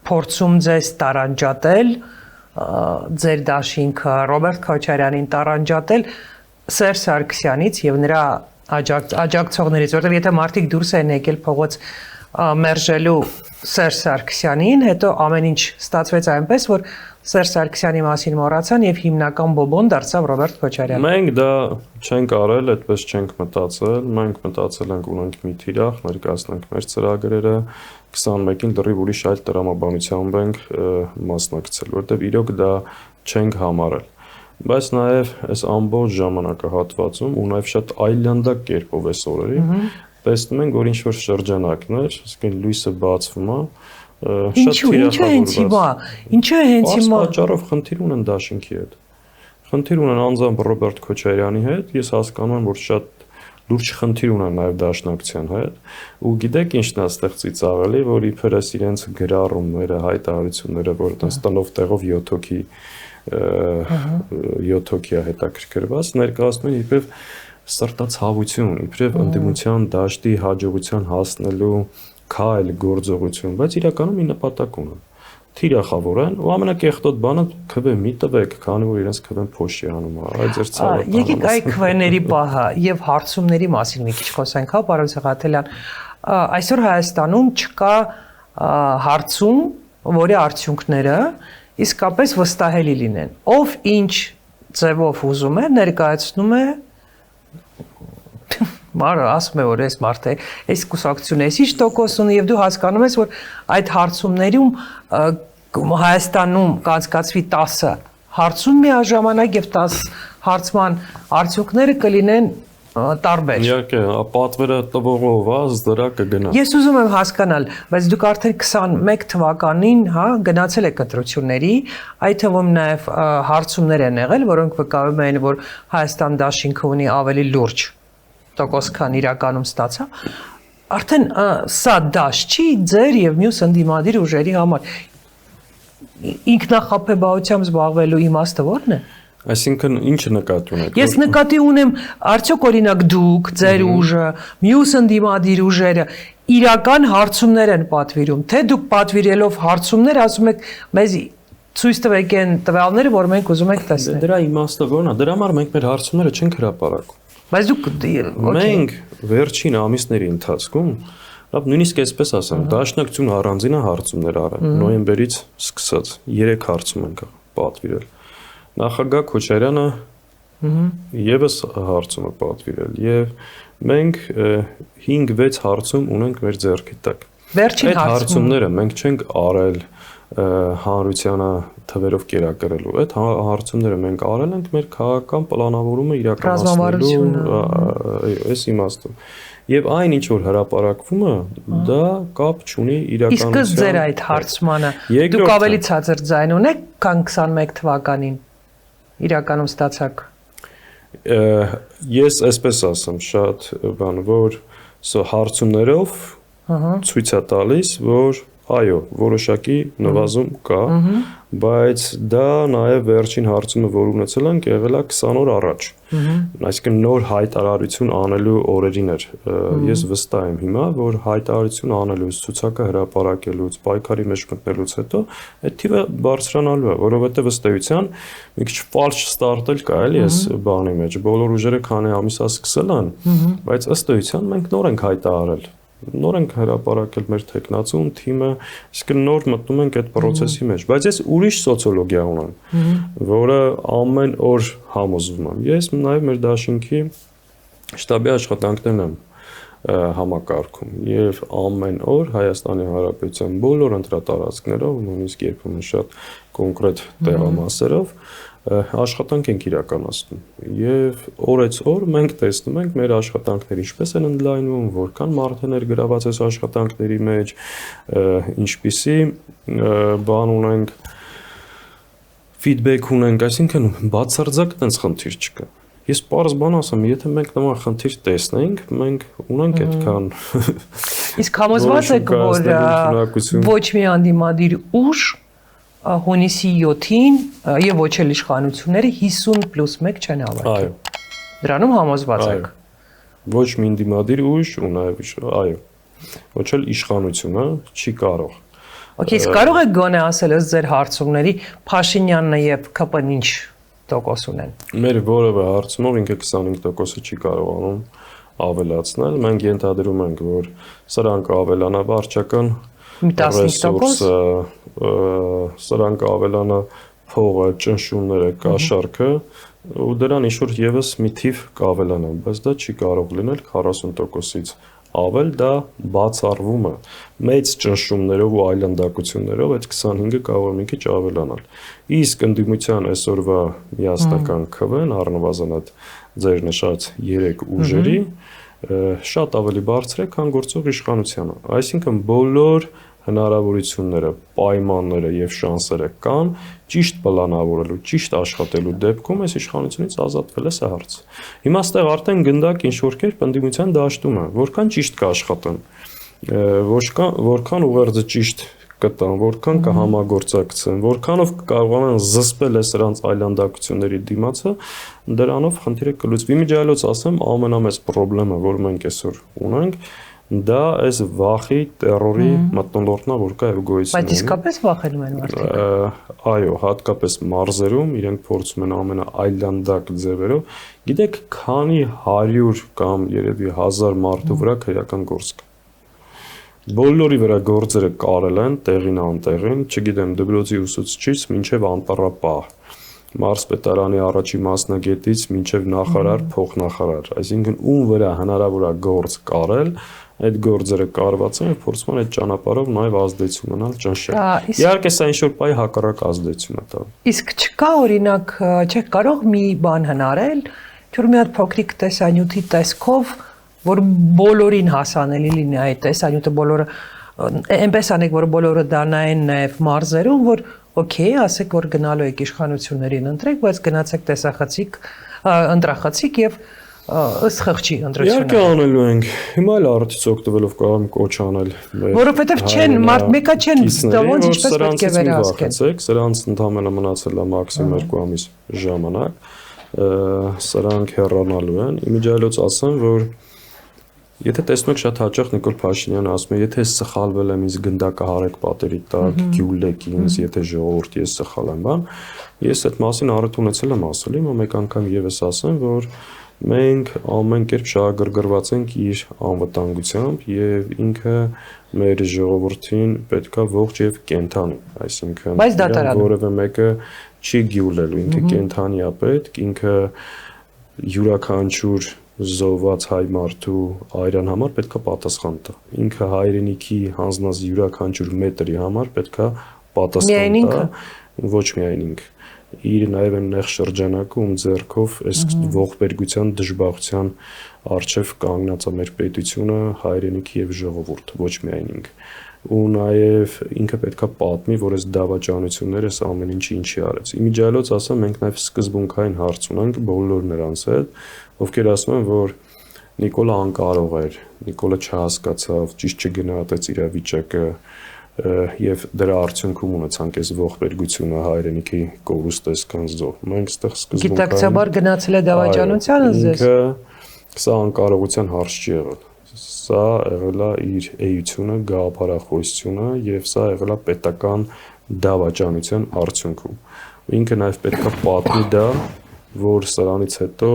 փորձում ձեզ տարանջատել, ձեր դաշինքը Ռոբերտ Քոչարյանին տարանջատել Սերժ Սարգսյանից եւ նրա աջակցողներից, որտեղ եթե մարդիկ դուրս են եկել փողոց մերժելու Սերժ Սարգսյանին, հետո ամեն ինչ ստացվեց այնպես, որ Սերժ Սարգսյանի մասին մոռացան եւ հիմնական բոբոն դարձավ Ռոբերտ Քոչարյանը։ Մենք դա չենք արել, այդպես չենք մտածել, մենք մտածել ենք ունենք մի թիրախ, ներկայացնենք մեր ծրագրերը, 21-ին դեռ ուրիշ այլ տրամաբանությամբ ենք մասնակցել, որտեղ իրոք դա չենք համարել։ Բայց նաեւ այս ամբողջ ժամանակահատվածում ու նաեւ շատ այլանդակ կերպով այս օրերին տեսնում ենք, որ ինչ որ շրջանակներ, այսինքն լույսը բացվում է, Ինչու հենց հիմա, ինչու հենց հիմա պատճառով խնդիր ունեն դաշինքի հետ։ Խնդիր ունեն անձամբ Ռոբերտ Քոչարյանի հետ, ես հասկանում եմ, որ շատ լուրջ խնդիր ունեն նաև դաշնակցության հետ, ու գիտեք ինչն է այստեղ ծիծաղելի, որ իբր էս իրենց գրառումները, հայտարարությունները, որ այդպես տնով տեղով 7 հոգի է հետաքրքրված, ներկայացնում են իբր սրտացավություն, իբր ընդդիմության դաշտի հաջողության հասնելու քայլ գործողություն, բայց իրականում մի նպատակ ունեն։ թիրախավոր են ու ամենակեղտոտ բանը քվե մի տվեք, քանի որ իրենց քվեն փոշի անում է, այդ ձեր ցավը։ Եկեք այ քվեների պահը եւ հարցումների մասին մի քիչ խոսենք, հա, պարոն Սեղաթելյան։ Այսօր Հայաստանում չկա հարցում, որի արդյունքները իսկապես վստահելի լինեն։ Ով ինչ ձևով ուզում է, ներկայացնում է Մարը ասում է, որ այս մարդը, այս կուսակցությունը էսի տոկոս ունի եւ դու հասկանում ես, որ այդ հարցումներում Հայաստանում կանցկացվի 10 հարցում միաժամանակ եւ 10 հարցման արդյունքները կլինեն տարբեր։ Իհարկե, պատվերը տվողով դրա կգնա։ Ես ուզում եմ հասկանալ, բայց դուք արդեն 21 թվականին, հա, գնացել եք ընտրությունների, այդ թվում նաեւ հարցումներ են եղել, որոնք վկայում են, որ Հայաստան դաշինքը ունի ավելի լուրջ տոկոս քան իրականում ստացա, արդեն սա դաշ չի ձեր եւ մյուս ընդդիմադիր ուժերի համար ինքնախապեբայությամբ զբաղվելու իմաստը ո՞րն է։ Այսինքն ինչ նկատի ունեք։ Ես նկատի ունեմ, արդյոք օրինակ դուք, ձեր ուժը, մյուս ընդդիմադիր ուժերը իրական հարցումներ են պատվիրում, թե դուք պատվիրելով հարցումներ ասում եք մեզ ցույց տվեք այն տվյալները, որ մենք ուզում ենք տեսնել։ Դրա իմաստը ո՞րն է։ Դրա համար մենք մեր հարցումները չենք հրապարակում։ Բայց դուք մենք վերջին ամիսների ընթացքում, նույնիսկ այսպես ասեմ, դաշնակցությունը առանձին հարցումներ արել, նոյեմբերից սկսած 3 հարցում ենք պատվիրել։ Նախագահ Քոչարյանը եւս հարցում է պատվիրել եւ մենք 5-6 հարցում ունենք մեր ձեռքի տակ։ Վերջին հարցումները մենք չենք արել հանրությանը թվերով կերակրելու։ Այդ հարցումները մենք արել ենք մեր քաղաքական պլանավորումը իրականացնելու այս իմաստով։ Եվ այն ինչ որ հրապարակվում է, դա կապ չունի իրականության։ Իսկ ձեր այդ հարցմանը դուք ավելի ցածր ձայն ունեք, քան 21 թվականին իրականում ստացաք։ Ես այսպես ասեմ, շատ բան որ հարցումներով ցույց է տալիս, որ այո, որոշակի նվազում կա, բայց դա նաև վերջին հարցումը, որ ունեցել ենք, եղել է 20 օր առաջ։ Այսինքն նոր հայտարարություն անելու օրերին էր։ Ես վստահ եմ հիմա, որ հայտարարություն անելուց, ցուցակը հրապարակելուց, պայքարի մեջ մտնելուց հետո այդ թիվը բարձրանալու է, որովհետև ըստ էության մի քիչ ֆալշ ստարտել կա, էլի, այս բանի մեջ։ Բոլոր ուժերը քանի ամիս է սկսել են, բայց ըստ էության մենք նոր ենք հայտարարել։ Նոր ենք հրապարակել մեր տեխնացուն թիմը, իսկ նոր մտնում ենք այդ process-ի մեջ, բայց ես ուրիշ սոցիոլոգիա ունեմ, որը ամեն օր համոզվում եմ։ Ես նաև մեր դաշինքի շտաբի աշխատանքներն եմ համակարգում եւ ամեն օր Հայաստանի Հանրապետության բոլոր ընտրատարածքներով, նույնիսկ երբեմն շատ կոնկրետ տեղամասերով աշխատանք ենք իրականացնում եւ օրեցօր մենք տեսնում ենք մեր աշխատանքները ինչպես են ընդլայնվում, որքան մարդ է ներգրաված այս աշխատանքների մեջ, ինչպիսի բան ունենք, feedback ունենք, այսինքն բացարձակ այդպես խնդիր չկա։ Ես պարզ բան ասեմ, եթե մենք նման խնդիր տեսնենք, մենք ունենք այդքան։ Իսկ համոզված եք, որ ոչ մի անդիմադիր ուժ հունիսի 7-ին եւ ոչ էլ իշխանությունները 50+1 չեն հավաքել։ Այո։ Դրանում համոզված եք։ Ոչ մի անդիմադիր ուժ ու նաեւ այո։ Ոչ էլ իշխանությունը չի կարող։ Okay, իսկ կարող եք գոնե ասել ըստ ձեր հարցումների Փաշինյանն եւ ԿՊ-ն ինչ տոկոս ունեն։ Մեր որևէ հարցումով ինքը 25%-ը չի կարողանում ավելացնել։ Մենք ենթադրում ենք, որ սրանք ավելանա վարչական ռեսուրսը, սրանք ավելանա փողը, ճնշումները, կաշառքը ու դրան ինչ-որ եւս մի թիվ կավելանա, բայց դա չի կարող լինել 40%-ից ավել, դա բացառվում է մեծ ճնշումներով ու այլանդակություններով այդ 25-ը կարող է մի քիչ ավելանալ։ Իսկ ընդդիմության այսօրվա միասնական քվեն առնվազն այդ ձեր նշած 3 ուժերի շատ ավելի բարձր է, քան գործող իշխանությանը։ Այսինքն բոլոր հնարավորությունները, պայմանները եւ շանսերը կան ճիշտ պլանավորելու, ճիշտ աշխատելու դեպքում այս իշխանությունից ազատվել է սա հարց։ Հիմա ստեղ արդեն գնդակ ինչ որ կերպ ընդդիմության դաշտում է, որքան ճիշտ կաշխատեն, որքան ուղերձը ճիշտ կտան, որքան կհամագործակցեն, որքանով կարողանան զսպել սրանց այլանդակությունների դիմացը, դրանով խնդիրը կլուծվի։ Միջայլոց ասեմ, ամենամեծ խնդիրը, որ մենք այսօր ունենք, դա այս վախի, terror-ի մթնոլորտն է, որ կա եւ գոյություն ունի։ Բայց իսկապես վախենում են մարդիկ։ Այո, հատկապես մարզերում իրենք փորձում են ամենաայլանդակ ձևերով։ Գիտեք, քանի 100 կամ երևի 1000 մարդու վրա քրեական գործ կա։ Բոլորի վրա գործերը կարել են տեղին անտեղին, չգիտեմ, դպրոցի ուսուցչից մինչև անտառապահ, մարզպետարանի առաջի մասնագետից մինչև նախարար, փոխնախարար, այսինքն ում վրա հնարավոր է գործ կարել, այդ գործերը կարված են եւ փորձում են այդ ճանապարհով նաեւ ազդեցություն ունենալ ճնշել։ Իհարկե սա ինչ-որ պահի հակառակ ազդեցություն է տալու։ Իսկ չկա օրինակ, չեք կարող մի բան հնարել, որ մի հատ փոքրիկ տեսանյութի տեսքով, որ բոլորին հասանելի լինի այդ տեսանյութը, բոլորը այնպես անեք, որ բոլորը դանային նաև մարզերում, որ օքեյ, ասեք, որ գնալու եք իշխանություններին ընտրեք, բայց գնացեք տեսախցիկ, ընտրախցիկ եւ ըստ խղճի ընտրությունը։ Իհարկե անելու ենք։ Հիմա էլ արդից օգտվելով կարող եմ կոչ անել։ Որովհետեւ չեն, մարդ մեկը չեն, ոնց ինչպես պետք է վերահսկեն։ Սրանց ընդհանրապես մնացել է մաքսիմում 2 ամիս ժամանակ։ Սրանք հեռանալու են։ Իմիջիայլոց ասեմ, որ եթե տեսնում եք շատ հաճախ Նիկոլ Փաշինյանը ասում է, եթե սխալվել եմ, ինձ գնդակը հարեք պատերի տակ, գյուլեք ինձ, եթե ժողովուրդ ես սխալ եմ, բան, ես այդ մասին առիթ ունեցել եմ ասել, հիմա մեկ անգամ եւս ասեմ, որ մենք ամեն կերպ շահագրգռված ենք իր անվտանգությամբ եւ ինքը մեր ժողովրդին պետքա ողջ եւ կենթանի, այսինքն որևէ մեկը չի գյուլելու, ինքը կենթանի է պետք, ինքը յուրաքանչյուր զոհված հայ մարդու այրան համար պետքա պատասխան տա։ Ինքը հայրենիքի հանձնած յուրաքանչյուր մետրի համար պետքա պատասխան տա, ոչ միայն ինքը։ Իր նաև այն նեղ շրջանակում ձեռքով այս ողբերգության դժբախության արժև կանգնած է մեր պետությունը, հայրենիքի եւ ժողովուրդ, ոչ միայն ինքը։ Ու նաև ինքը պետքա պատմի, որ այս դավաճանությունները այս ամեն ինչի արեց։ Իմիջիայլոց ասեմ, մենք նաև սկզբունքային հարց ունենք բոլոր նրանց հետ, ովքեր ասում են, որ Նիկոլը անկարող էր, Նիկոլը չհասկացավ, ճիշտ չգնահատեց իրավիճակը եւ դրա արդյունքում ունեցանք այս ողբերգությունը հայրենիքի կորուստ այսքան զոհ։ Մենք այդտեղ սկզբունքային գիտակցաբար գնացել է դավաճանությանը ձեզ։ Սա անկարողության հարց չի եղել։ Սա եղել է իր էությունը, գաղափարախոսությունը եւ սա եղել է պետական դավաճանության արդյունքում։ Ինքը նաեւ պետքա պատմի դա, որ սրանից հետո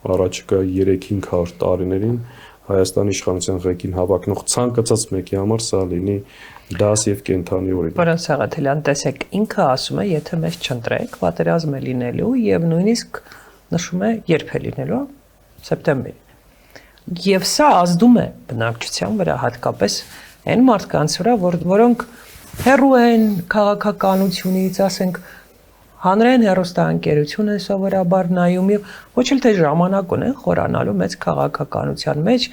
առաջիկա 3-500 տարիներին Հայաստանի իշխանության ղեկին հավակնող ցանկացած մեկի համար սա լինի դաս եւ կենթանի օրինակ։ Պարոն Սաղաթելյան, տեսեք, ինքը ասում է, եթե մեզ չընտրեք, պատերազմ է լինելու եւ նույնիսկ նշում է երբ է լինելու, սեպտեմբերին։ Եվ սա ազդում է բնակչության վրա, հատկապես այն մարդկանց վրա, որոնք հեռու են քաղաքականությունից, ասենք, հանրային հեռուստաընկերություն է սովորաբար նայում եւ ոչ էլ թե ժամանակ ունեն խորանալու մեծ քաղաքականության մեջ։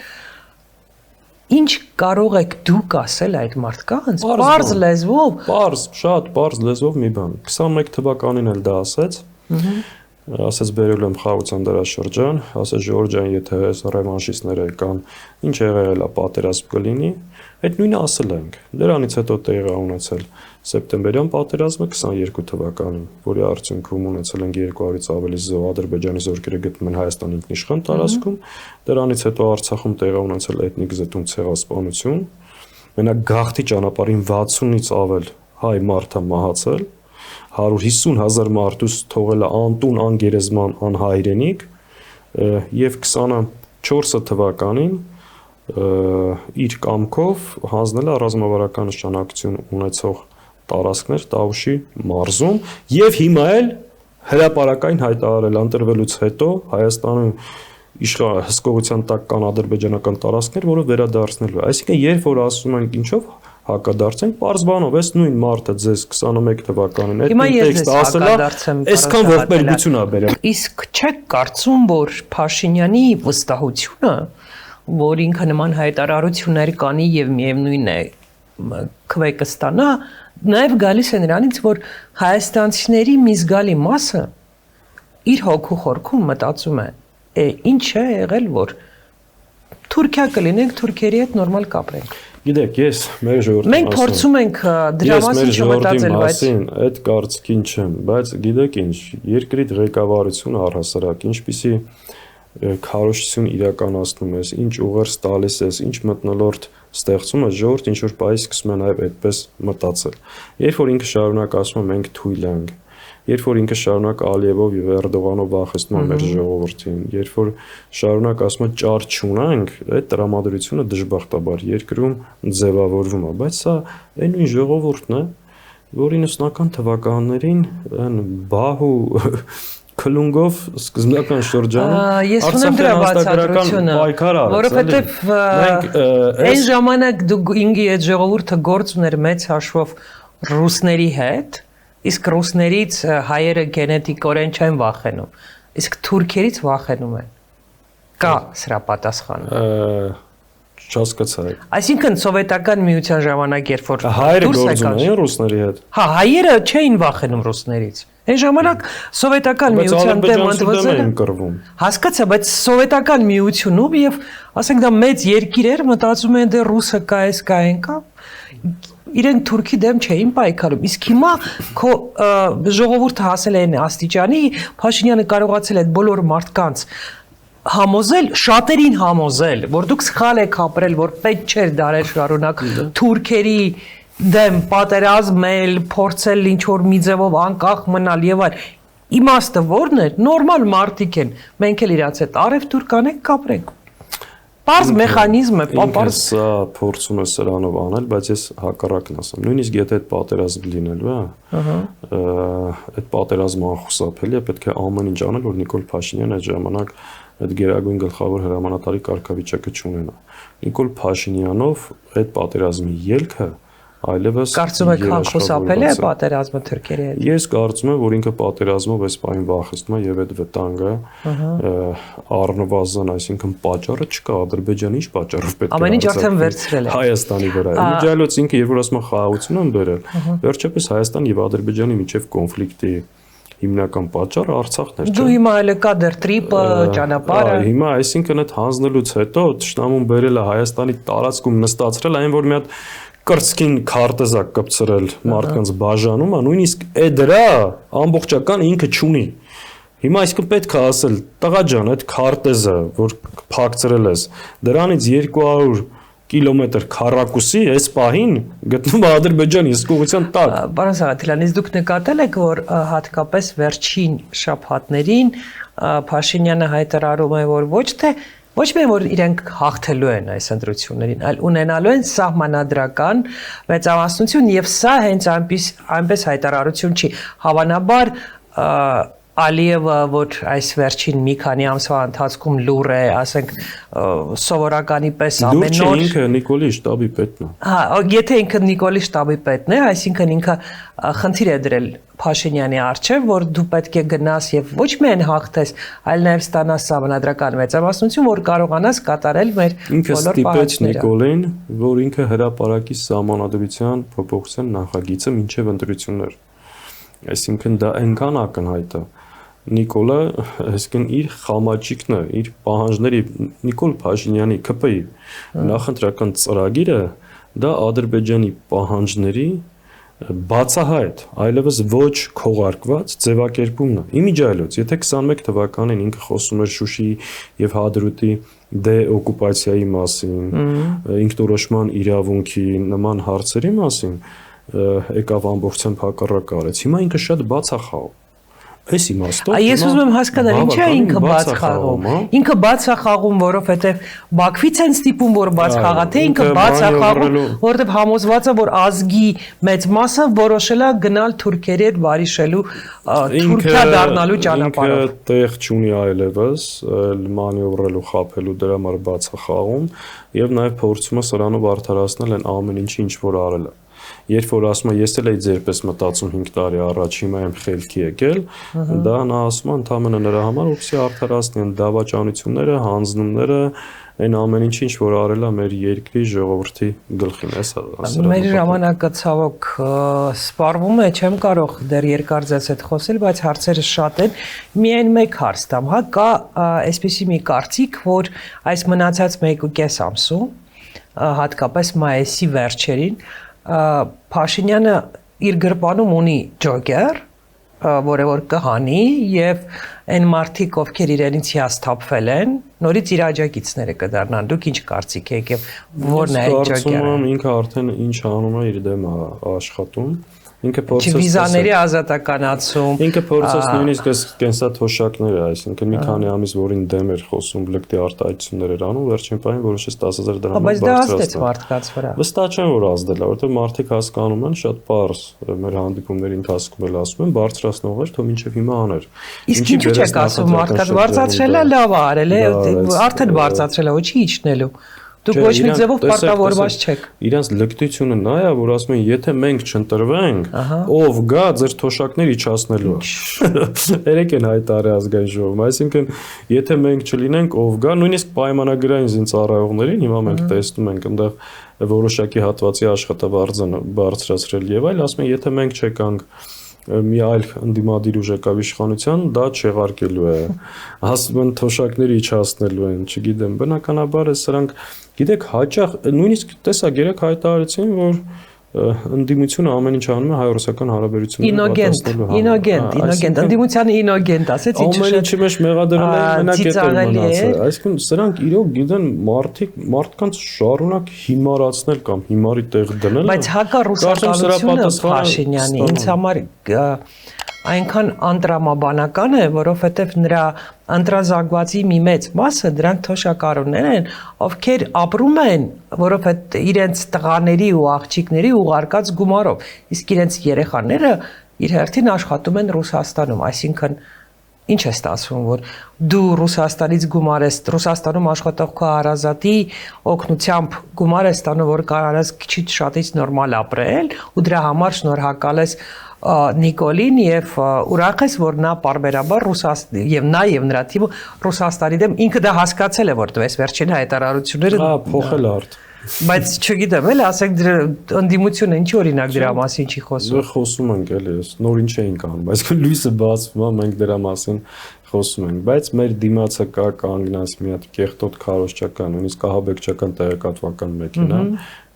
Ինչ կարող եք դուք ասել այդ մարդկանց բարձ լեզվով։ Բարձ, շատ բարձ լեզվով մի բան։ 21 թվականին էլ դա ասեց։ Ասեց բերել եմ խաղաղության դարաշրջան, ասեց Ժորժ ջան, եթե այս ռևանշիստները կան, ինչ եղել է պատերազմ կլինի, այդ նույնը ասել ենք։ Դրանից հետո տեղի ունեցել սեպտեմբերյան պատերազմը 22 թվականին, որի արդյունքում ունեցել ենք 200-ից ավելի զոհ, Ադրբեջանի զորքերը գտնում են Հայաստանի ինքնիշխան տարածքում, դրանից հետո Արցախում տեղի ունեցել էթնիկ զտում ցեղասպանություն, մենակ գաղթի ճանապարհին 60-ից ավել հայ մարդ է մահացել, 150,000 մարդուս թողել է անտուն, անգերեզման, անհայրենիք եւ 24 թվականին իր կամքով հանձնել է ռազմավարական նշանակություն ունեցող տարածքներ Տավուշի մարզում եւ հիմա էլ հրապարակային հայտարարել ընտրվելուց հետո Հայաստանում հսկողության տակ կան ադրբեջանական տարածքներ, որը վերադարձնելու։ Այսինքն երբ որ ասում ենք ինչով հակադարձենք, պարզբանով էս նույն մարդը ձեզ 21 թվականին այդ տեքստը ասելա, այսքան ողբերգություն ա բերել։ Իսկ չեք կարծում, որ Փաշինյանի վստահությունը, որ ինքը նման հայտարարություններ կանի եւ միևնույն է քվեկը ստանա, նաեւ գալիս է նրանից, որ հայաստանցիների մի զգալի մասը իր հոգու խորքում մտածում է, ինչ է եղել, որ Թուրքիա կլինենք, թուրքերի հետ նորմալ կապրենք։ Գիտեք, ես մեր ժողովրդի մենք փորձում ենք դրա մասին չմտածել, բայց այդ կարծիքին չեմ, բայց գիտեք ինչ, երկրի ղեկավարությունը առհասարակ ինչպիսի քարոշչություն իրականացնում ես, ինչ ուղերձ տալիս ես, ինչ մթնոլորտ ստեղծում ես, ժողովուրդը ինչ որ բայ սկսում է նաև այդպես մտածել։ Երբ որ ինքը շարունակ ասում է մենք թույլ ենք, երբ որ ինքը շարունակ Ալիևով եւ Էրդողանով վախեցնում է մեր ժողովրդին, երբ որ շարունակ ասում է ճար չունենք, այդ տրամադրությունը դժբախտաբար երկրում ձևավորվում է, բայց սա այն նույն ժողովուրդն է, որ 90-ական թվականներին այն բահու քլունգով սկզբնական շրջանում ես ունեմ դրա բացատրությունը, որովհետև այն ժամանակ ինգի այդ ժողովուրդը գործ ուներ մեծ հաշվով ռուսների հետ, իսկ ռուսներից հայերը գենետիկորեն չեն վախենում, իսկ թուրքերից վախենում են։ Կա սրա պատասխանը։ Չհասկացա։ Այսինքն սովետական միության ժամանակ երբ որ հայերը գործում էին ռուսների հետ։ Հա, հայերը չէին վախենում ռուսներից։ Այն ժամանակ սովետական միության դեմ ընդվզել։ Հասկացա, բայց սովետական միությունում եւ ասենք դա մեծ երկիր էր, մտածում են դե ռուսը կա, էս կա, այն կա։ Իրենք թուրքի դեմ չէին պայքարում։ Իսկ հիմա քո ժողովուրդը հասել է այն աստիճանի, Փաշինյանը կարողացել է այդ բոլոր մարդկանց համոզել, շատերին համոզել, որ դուք սխալ եք ապրել, որ պետք չէր դարեր շարունակ թուրքերի դեմ պատերազմել, փորձել ինչ-որ մի ձևով անկախ մնալ եւ այլ։ Իմաստը ո՞րն է։ Նորմալ մարդիկ են։ Մենք էլ իրաց հետ արևտուրք անենք, կապրենք։ Պարզ մեխանիզմ է, պարզ սա փորձում է սրանով անել, բայց ես հակառակն ասեմ։ Նույնիսկ եթե այդ պատերազմ լինելու է, այդ պատերազմը անխուսափելի է, պետք է ամեն ինչ անել, որ Նիկոլ Փաշինյանը այդ ժամանակ այդ գերագույն գլխավոր հրամանատարի կարգավիճակը չունենա։ Նիկոլ Փաշինյանով այդ պատերազմի ելքը այլևս կարծում եք խուսափել է պատերազմը թուրքերի հետ։ Ես կարծում եմ, որ ինքը պատերազմով այս պահին վախեցնում է եւ այդ վտանգը առնվազն, այսինքն պատճառը չկա, Ադրբեջանը ինչ պատճառով պետք է ամեն ինչ արդեն վերցրել է Հայաստանի վրա։ Իմիջիալոց ինքը երբ որ ասում է խաղաղություն են բերել, վերջապես Հայաստան եւ Ադրբեջանի միջև կոնֆլիկտի հիմնական պատճառը Արցախն էր։ Դու հիմա էլ կա դեռ տրիպը, ճանապարհը։ Հիմա այսինքն այդ հանձնելուց հետո Տշնամուն բերել է Հայաստանի տարածքում նստացրել, այն որ մի հատ կրծքին քարտեզա կպցրել մարդկանց բաժանումը, նույնիսկ է դրա ամբողջական ինքը չունի։ Հիմա այսինքն պետք է ասել, տղա ջան, այդ քարտեզը, որ փակցրել ես, դրանից 200 կիլոմետր քառակուսի այս պահին գտնվում է Ադրբեջանի հսկողության տակ։ Պարոն Սաղաթելյան, իսկ դուք նկատել եք, որ հատկապես վերջին շաբաթներին Փաշինյանը հայտարարում է, որ ոչ միայն որ իրենք հաղթելու են այս ընտրություններին, այլ ունենալու են սահմանադրական մեծամասնություն եւ սա հենց այնպես հայտարարություն չի։ Հավանաբար Ալիևը, որ այս վերջին մի քանի ամսվա ընթացքում լուր է, ասենք սովորականի պես ամեն օր։ Լուր չէ, ինքը Նիկոլի շտաբի պետն է։ Հա, եթե ինքը Նիկոլի շտաբի պետն է, այսինքն ինքը խնդիր է դրել Փաշինյանի առջև, որ դու պետք է գնաս եւ ոչ միայն հաղթես, այլ նաեւ ստանաս սահմանադրական մեծամասնություն, որ կարողանաս կատարել մեր բոլոր պահանջները։ Նիկոլին, որ ինքը հրապարակի սահմանադրության փոփոխության նախագիծը մինչեւ ընտրություններ։ Այսինքն դա այնքան ակնհայտ է։ Նիկոլը, այսինքն իր խամաճիկն է, իր պահանջների Նիկոլ Փաշինյանի ԿՊ-ի նախընտրական ծրագիրը դա Ադրբեջանի պահանջների բացահայտ, այլևս ոչ քողարկված ձևակերպումն է։ Իմիջիալոց, եթե 21 թվականին ինքը խոսում էր Շուշիի եւ Հադրութի դեօկուպացիայի մասին, ինքնորոշման իրավունքի նման հարցերի մասին, եկավ ամբողջությամբ հակառակը արեց։ Հիմա ինքը շատ բաց է խաղում։ Այս իմաստով ես ուզում եմ հասկանալ ինչի է ինքը բաց խաղում։ Ինքը բաց է խաղում, որովհետև Բաքվից են ստիպում, որ բաց խաղա, թե ինքը բաց է խաղում, որովհետև համոզված է, որ ազգի մեծ մասը որոշել է գնալ թուրքերի հետ վարիշելու, Թուրքիա դառնալու ճանապարհով։ Ինքը տեղ չունի այլևս, մանևրելու, խաբելու դրա համար բաց է խաղում եւ նաեւ փորձում է սրանով արդարացնել այն ամեն ինչի ինչ որ արել է։ Երբ որ ասում է ես էլ էի ձերպես մտածում 5 տարի առաջ, հիմա եմ խելքի եկել, դա նա ասում է ընդհանրապես նրա համար ուղղակի արդարացնի են դավաճանությունները, հանձնումները, այն ամեն ինչը ինչ որ արել է մեր երկրի ժողովրդի գլխին, էսա։ Մեր ժամանակը ցավոք սպառվում է, չեմ կարող դեռ երկար ձեզ հետ խոսել, բայց հարցերը շատ են։ Միայն մեկ հարց տամ, հա, կա այսպիսի մի կարծիք, որ այս մնացած 1.5 ամսում, հատկապես մայիսի վերջերին Փաշինյանը իր գրպանում ունի ջոկեր, որը որ կհանի եւ այն մարդիկ, ովքեր իրենից հիասթափվել են, նորից իր աջակիցները կդառնան։ Դուք ինչ կարծիք եք եւ որն է աջակցը։ Ինքը արդեն ինչ անում է իր դեմ աշխատում։ Ինքը փորձեց վիզաների ազատականացում։ Ինքը փորձեց նույնիսկ կենսաթոշակները, այսինքն մի քանի ամիս որին դեմ էր խոսում, լկտի արտահայտություններ էր անում, վերջին պահին որոշեց 10,000 դրամ բարձրացնել։ Բայց դա ազդեց մարդկանց վրա։ Վստահ չեմ, որ ազդել է, որովհետև մարդիկ հասկանում են շատ պարզ մեր հանդիպումների ընթացքում էլ ասում են, բարձրացնող էր, թող մինչև հիմա աներ։ Իսկ ինչու՞ չեք ասում մարդկանց բարձրացրել է, լավ է արել է, արդեն բարձրացրել է, ոչի իջնելու։ Դուք ոչ մի ձևով պարտավորված չեք։ Իրանց լկտությունը նա է, որ ասում են, եթե մենք չընտրվենք, ով գա ձեր թոշակներ իջացնելու։ Երեք են հայտարարել ազգային ժողովում, այսինքն եթե մենք չլինենք, ով գա, նույնիսկ պայմանագրային զինծառայողներին հիմա մենք տեսնում ենք այնտեղ որոշակի հատվածի աշխատավարձը բարձրացրել եւ այլ, ասում են, եթե մենք չեկանք մի այլ ընդդիմադիր ուժ եկավ իշխանության, դա չեղարկելու է։ Ասում են թոշակները իջացնելու են, չգիտեմ, բնականաբար է սրանք, գիտեք, հաճախ նույնիսկ տեսակ երեք հայտարարեցին, որ ընդդիմությունը ամեն ինչ անում է հայ-ռուսական հարաբերությունները ինոգենտ, ընդդիմությանը ինոգենտ, ասեց ինչ ամեն ինչի մեջ մեղադրել են մենակ էդ մնացել։ Այսինքն սրանք իրոք գիտեն մարդկանց շարունակ հիմարացնել կամ հիմարի տեղ դնել։ Բայց հակառուսականությունը Փաշինյանի ինձ համար այնքան անտրամաբանական է, որովհետև նրա ընտրազանգվածի մի մեծ մասը դրանք թոշակառուներ են, ովքեր ապրում են, որովհետև իրենց տղաների ու աղջիկների ուղարկած գումարով, իսկ իրենց երեխաները իր հերթին աշխատում են Ռուսաստանում, այսինքն ինչ է ստացվում, որ դու Ռուսաստանից գումար ես, Ռուսաստանում աշխատող քո հարազատի օգնությամբ գումար ես ստանում, որ կարողանաս քիչ շատից նորմալ ապրել ու դրա համար շնորհակալ ես Նիկոլին եւ ուրախ ես, որ նա պարբերաբար Ռուսաստան եւ նա եւ նրա թիմը Ռուսաստանի դեմ ինքը դա հասկացել է, որ դες վերջին հայտարարությունները փոխել արդ։ Բայց չգիտեմ, էլ ասենք դրա ընդդիմությունը ինչի օրինակ դրա մասին չի խոսում։ Դե խոսում ենք էլի, նոր ինչ էինք անում, բայց լույսը բացվում է, մենք դրա մասին խոսում ենք, բայց մեր դիմացը կա կանգնած մի հատ կեղտոտ քարոզչական, նույնիսկ ահաբեկչական տեղեկատվական մեքենա,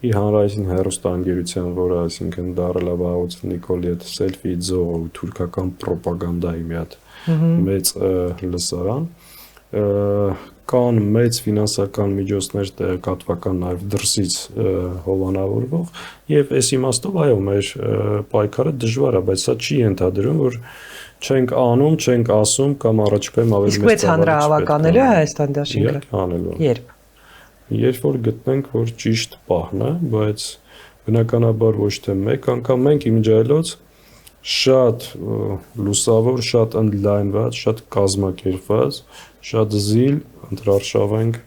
իր հանրային հեռուստաընկերության, որը այսինքն դարելավաղուց Նիկոլի հետ սելֆի ձող ու թուրքական պրոպագանդայի մի հատ մեծ լսարան, կան մեծ ֆինանսական միջոցներ տեղեկատվական նաև դրսից հովանավորվող եւ այս իմաստով այո մեր պայքարը դժվար է, բայց սա չի ենթադրում, որ չենք անում, չենք ասում կամ առաջկայում ավելի մեծ հանրահավաքանելու է Հայաստան դաշինքը։ Երբ Երբ որ գտնենք, որ ճիշտ պահն է, բայց բնականաբար ոչ թե մեկ անգամ մենք իմիջայլոց շատ լուսավոր, շատ ընդլայնված, շատ կազմակերպված, շատ զիլ ընտրարշավ ենք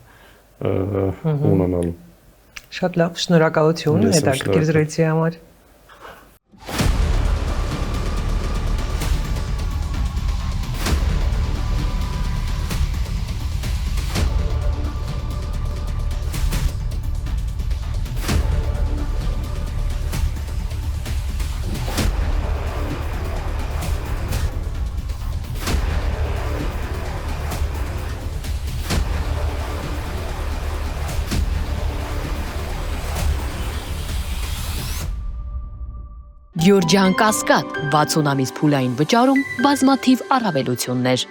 ունենալու։ Շատ լավ, շնորհակալություն հետաքրքիր զրույցի համար։ Գյուրջան Կասկադ 60 ամիս փուլային վճարում բազմաթիվ առավելություններ